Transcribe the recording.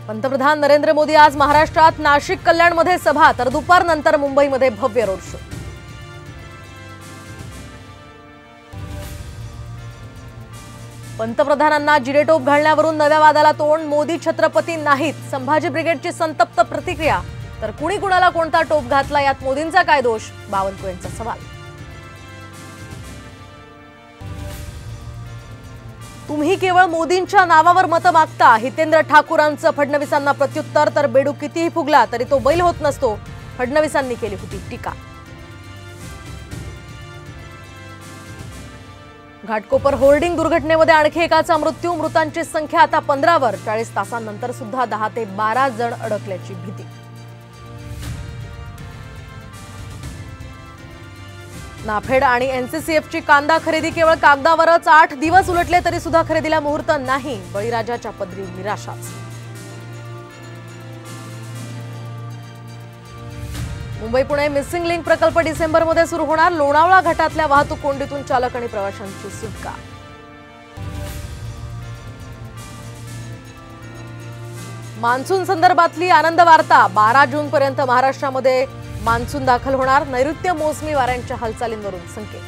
पंतप्रधान नरेंद्र मोदी आज महाराष्ट्रात नाशिक कल्याणमध्ये सभा तर दुपारनंतर मुंबईमध्ये भव्य रोड शो। पंतप्रधानांना जिरेटोप घालण्यावरून नव्या वादाला तोंड। मोदी छत्रपती नाहीत, संभाजी ब्रिगेडची संतप्त प्रतिक्रिया। तर कुणी कुणाला कोणता टोप घातला यात मोदींचा काय दोष, बावनकुळेंचा सवाल। तुम्ही केवळ मोदींच्या नावावर मत मागता, हितेंद्र ठाकूरांचं फडणवीसांना प्रत्युत्तर। तर बेडू कितीही फुगला तरी तो बैल होत नसतो, फडणवीसांनी केली होती टीका। घाटकोपर होर्डिंग दुर्घटनेमध्ये आणखी एकाचा मृत्यू, मृतांची संख्या आता 15 वर। 40 तासांनंतर सुद्धा 10 ते 12 जण अडकल्याची भीती। नाफेड आणि एनसीसीएफची कांदा खरेदी केवळ कागदावरच। 8 दिवस उलटले तरी सुद्धा खरेदीला मुहूर्त नाही, बळीराजाच्या पदरी निराशाच। मुंबई पुणे मिसिंग लिंक प्रकल्प डिसेंबरमध्ये सुरू होणार। लोणावळा घाटातल्या वाहतूक कोंडीतून चालक आणि प्रवाशांची सुटका। मान्सून संदर्भातली आनंद वार्ता, 12 जून पर्यंत महाराष्ट्रामध्ये मान्सून दाखल होणार। नैऋत्य मोसमी वाऱ्यांच्या हालचालींवरून संकेत।